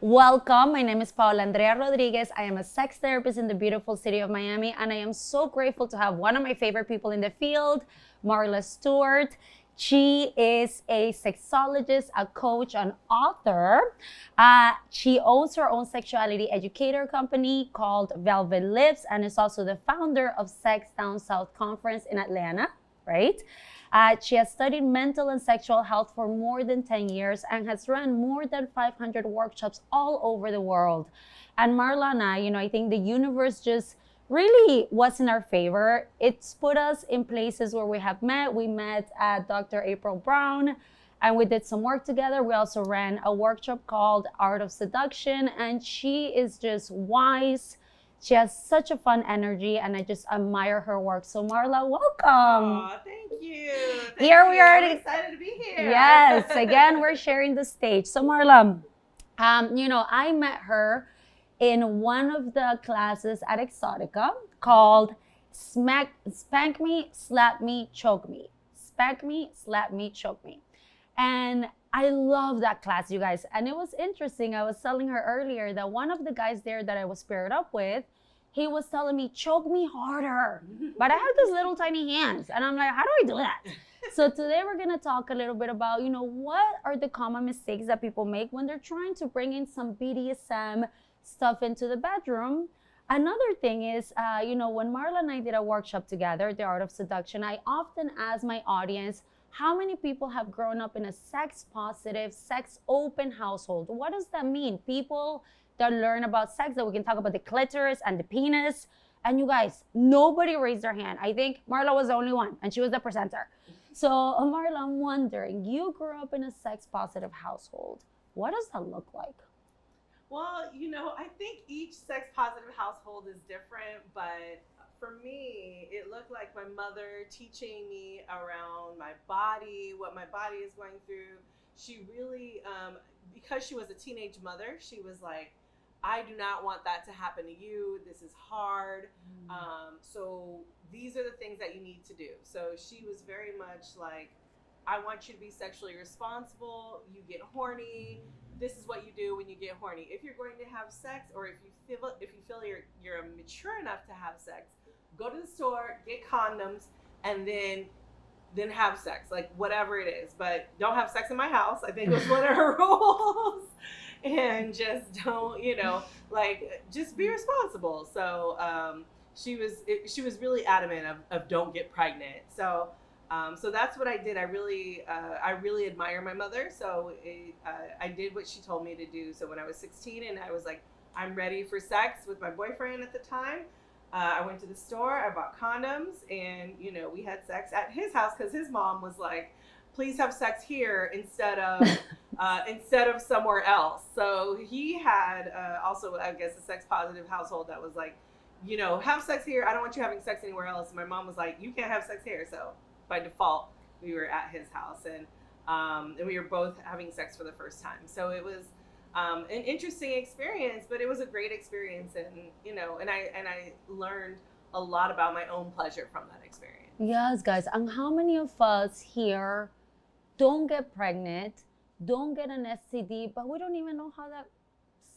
Welcome. My name is Paula Andrea Rodriguez. I am a sex therapist in the beautiful city of Miami, and I am so grateful to have one of my favorite people in the field, Marla Stewart. She is a sexologist, a coach, an author. She owns her own sexuality educator company called Velvet Lips, and is also the founder of Sex Down South Conference in Atlanta, right? She has studied mental and sexual health for more than 10 years and has run more than 500 workshops all over the world. And Marla and I think the universe just really was in our favor. It's put us in places where we have met. We met at Dr. April Brown and we did some work together. We also ran a workshop called Art of Seduction, and she is just wise. She has such a fun energy, and I just admire her work. So Marla, welcome. Oh, thank you. Here we are. I'm excited to be here. Yes, again, we're sharing the stage. So Marla, I met her in one of the classes at Exotica called Spank Me, Slap Me, Choke Me. Spank Me, Slap Me, Choke Me. And I love that class, you guys. And it was interesting. I was telling her earlier that one of the guys there that I was paired up with, he was telling me, choke me harder. But I have these little tiny hands. And I'm like, how do I do that? So today we're going to talk a little bit about, what are the common mistakes that people make when they're trying to bring in some BDSM stuff into the bedroom. Another thing is, when Marla and I did a workshop together, The Art of Seduction, I often ask my audience, how many people have grown up in a sex positive, sex open household? What does that mean? People that learn about sex, that we can talk about the clitoris and the penis. And you guys, nobody raised their hand. I think Marla was the only one, and she was the presenter. So Marla, I'm wondering, you grew up in a sex positive household. What does that look like? Well, I think each sex positive household is different, but for me, it looked like my mother teaching me around my body, what my body is going through. She really, because she was a teenage mother, she was like, I do not want that to happen to you. This is hard. So these are the things that you need to do. So she was very much like, I want you to be sexually responsible. You get horny. This is what you do when you get horny. If you're going to have sex, or if you feel you're mature enough to have sex, go to the store, get condoms, and then have sex, like whatever it is. But don't have sex in my house, I think was one of her rules. And just don't, just be responsible. So she was really adamant of don't get pregnant. So that's what I did. I really admire my mother. So I did what she told me to do. So when I was 16 and I was like, I'm ready for sex with my boyfriend at the time, I went to the store, I bought condoms, and we had sex at his house because his mom was like, please have sex here instead of somewhere else. So he had also, I guess, a sex positive household that was like, have sex here. I don't want you having sex anywhere else. And my mom was like, you can't have sex here. So by default, we were at his house, and we were both having sex for the first time. So it was an interesting experience, but it was a great experience, and I learned a lot about my own pleasure from that experience. Yes, guys. And how many of us here don't get pregnant, don't get an STD, but we don't even know how that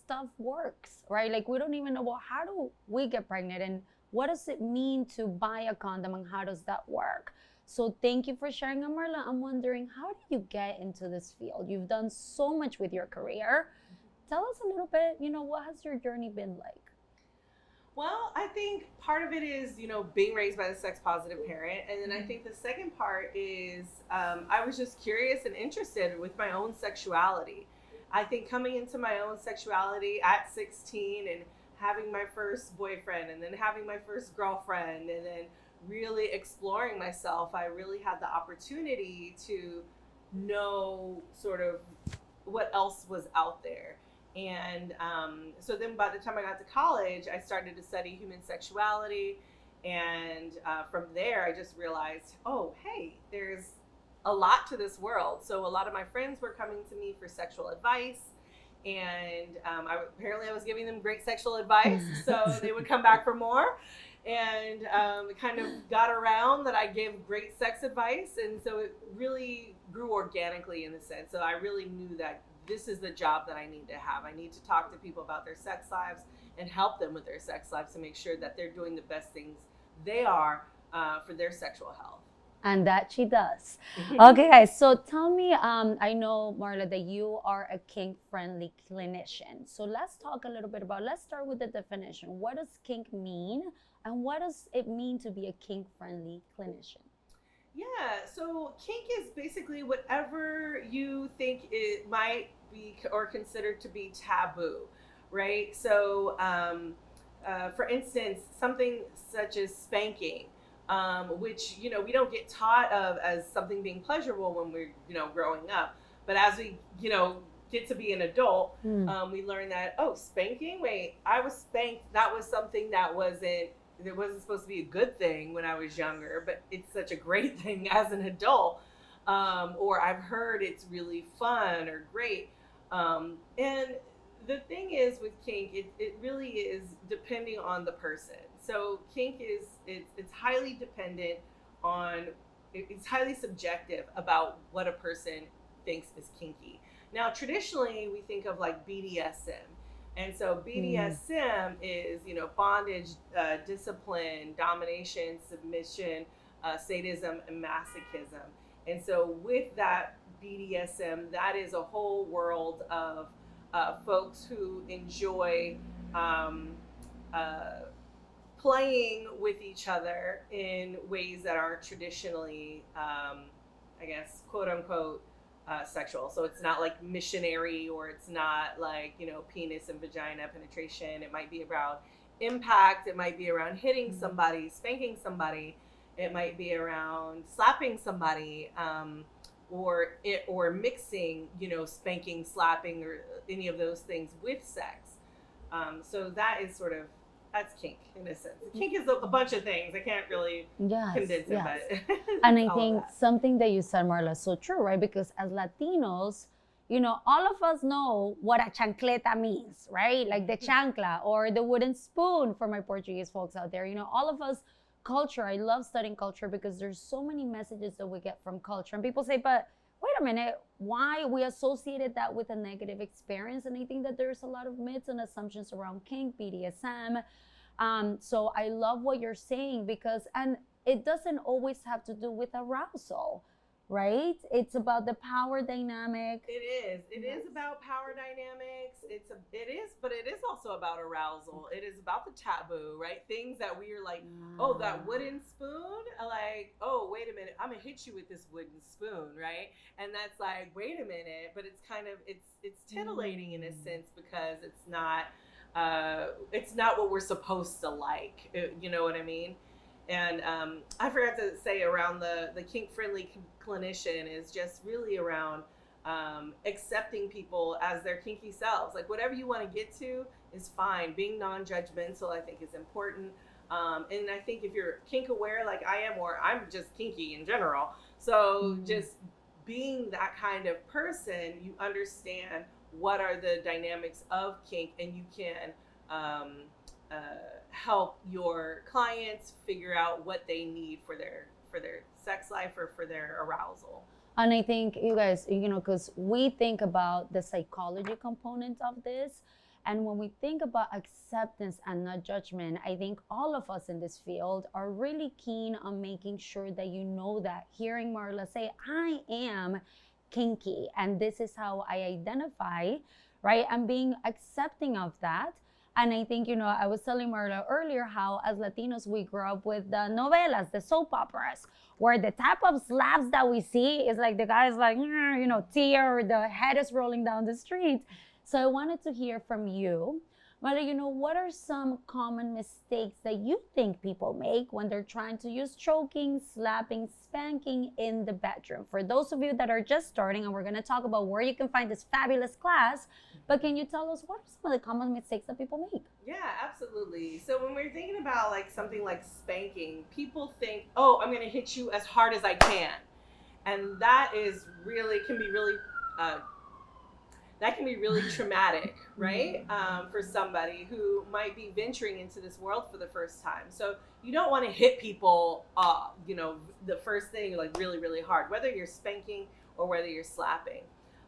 stuff works, right? Like, we don't even know, well, how do we get pregnant, and what does it mean to buy a condom, and how does that work? So thank you for sharing, Marla. I'm wondering, how did you get into this field? You've done so much with your career. Tell us a little bit, what has your journey been like? Well, I think part of it is, being raised by a sex positive parent. And then I think the second part is I was just curious and interested with my own sexuality. I think coming into my own sexuality at 16 and having my first boyfriend and then having my first girlfriend and then really exploring myself, I really had the opportunity to know sort of what else was out there. And so then by the time I got to college, I started to study human sexuality. And from there, I just realized, oh, hey, there's a lot to this world. So a lot of my friends were coming to me for sexual advice. And apparently I was giving them great sexual advice. So they would come back for more. And it kind of got around that I gave great sex advice. And so it really grew organically in a sense. So I really knew that this is the job that I need to have. I need to talk to people about their sex lives and help them with their sex lives to make sure that they're doing the best things they are for their sexual health. And that she does. Okay, guys. So tell me, I know, Marla, that you are a kink-friendly clinician. So let's talk a little bit about, let's start with the definition. What does kink mean? And what does it mean to be a kink-friendly clinician? Yeah, so kink is basically whatever you think it might be or considered to be taboo, right? So, for instance, something such as spanking, which we don't get taught of as something being pleasurable when we're growing up, but as we get to be an adult, we learn that spanking. Wait, I was spanked. That was something that wasn't supposed to be a good thing when I was younger, but it's such a great thing as an adult. Or I've heard it's really fun or great. And the thing is with kink, it really is depending on the person. So kink it's highly dependent on, it's highly subjective about what a person thinks is kinky. Now, traditionally, we think of like BDSM. And so BDSM is, bondage, discipline, domination, submission, sadism, and masochism. And so with that BDSM, that is a whole world of folks who enjoy playing with each other in ways that aren't traditionally, I guess, quote unquote, sexual. So it's not like missionary, or it's not like, penis and vagina penetration. It might be about impact. It might be around hitting somebody, spanking somebody. It might be around slapping somebody, or mixing, spanking, slapping, or any of those things with sex. So that is that's kink in a sense. Kink is a bunch of things. I can't really condense it, but and I think something that you said, Marla, is so true, right? Because as Latinos, all of us know what a chancleta means, right? Like the chancla or the wooden spoon for my Portuguese folks out there. All of us, culture, I love studying culture because there's so many messages that we get from culture. And people say, but wait a minute, why we associated that with a negative experience? And I think that there's a lot of myths and assumptions around kink, BDSM. So I love what you're saying and it doesn't always have to do with arousal, right? It's about the power dynamic. It is about power dynamics. But it is also about arousal. It is about the taboo, right? Things that we are like, oh, that wooden spoon, like, oh, wait a minute, I'm gonna hit you with this wooden spoon, right? And that's like, wait a minute, but it's kind of it's titillating in a sense because it's not what we're supposed to like. You know what I mean? And I forgot to say around the kink-friendly clinician is just really around accepting people as their kinky selves. Like whatever you want to get to is fine. Being non-judgmental, I think, is important. And I think if you're kink aware like I am, or I'm just kinky in general, so just being that kind of person, you understand what are the dynamics of kink, and you can help your clients figure out what they need for their sex life or for their arousal. And I think you guys, because we think about the psychology component of this, and when we think about acceptance and not judgment, I think all of us in this field are really keen on making sure that that hearing Marla say, I am kinky and this is how I identify, right? And being accepting of that. And I think, I was telling Marla earlier how as Latinos, we grew up with the novelas, the soap operas, where the type of slaps that we see is like the guy's like, tear, or the head is rolling down the street. So I wanted to hear from you, Marla, what are some common mistakes that you think people make when they're trying to use choking, slapping, spanking in the bedroom? For those of you that are just starting, and we're going to talk about where you can find this fabulous class, but can you tell us what are some of the common mistakes that people make? Yeah, absolutely. So when we're thinking about like something like spanking, people think, oh, I'm going to hit you as hard as I can. And that can be really traumatic, right? For somebody who might be venturing into this world for the first time. So you don't want to hit people, the first thing, like really, really hard, whether you're spanking or whether you're slapping.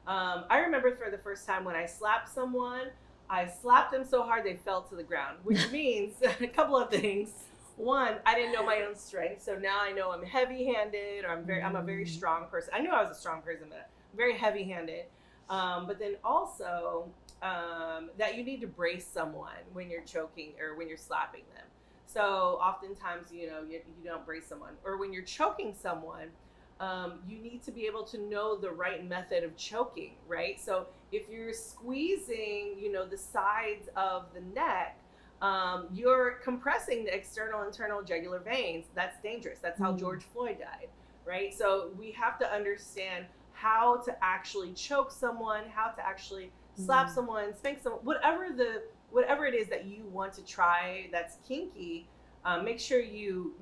I remember for the first time when I slapped someone, I slapped them so hard they fell to the ground, which means a couple of things. One, I didn't know my own strength, so now I know I'm heavy-handed, or I'm a very strong person. I knew I was a strong person, but I'm very heavy-handed. But then also that you need to brace someone when you're choking or when you're slapping them. So oftentimes, you don't brace someone, or when you're choking someone, you need to be able to know the right method of choking, right? So if you're squeezing, the sides of the neck, you're compressing the external internal jugular veins. That's dangerous. That's how George Floyd died, right? So we have to understand how to actually choke someone, how to actually slap someone, spank someone, whatever it is that you want to try that's kinky. Make sure you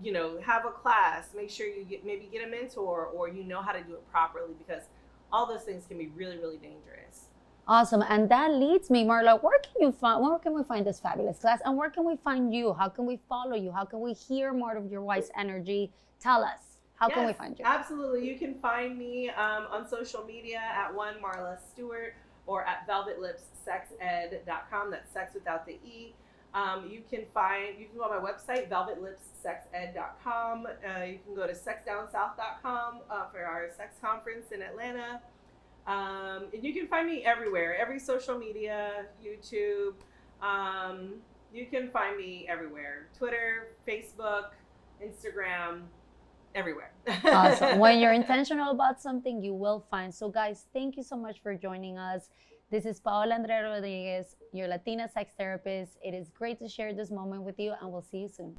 have a class. Make sure you maybe get a mentor, or how to do it properly, because all those things can be really, really dangerous. Awesome. And that leads me, Marla, where can we find this fabulous class? And where can we find you? How can we follow you? How can we hear more of your wife's energy? Tell us. How can we find you? Absolutely. You can find me on social media at Marla Stewart, or at velvetlipssexed.com. That's sex without the E. You can go on my website, velvetlipssexed.com. You can go to sexdownsouth.com for our sex conference in Atlanta. And you can find me everywhere, every social media, YouTube. You can find me everywhere: Twitter, Facebook, Instagram, everywhere. Awesome. When you're intentional about something, you will find. So guys, thank you so much for joining us. This is Paola Andrea Rodriguez, your Latina sex therapist. It is great to share this moment with you, and we'll see you soon.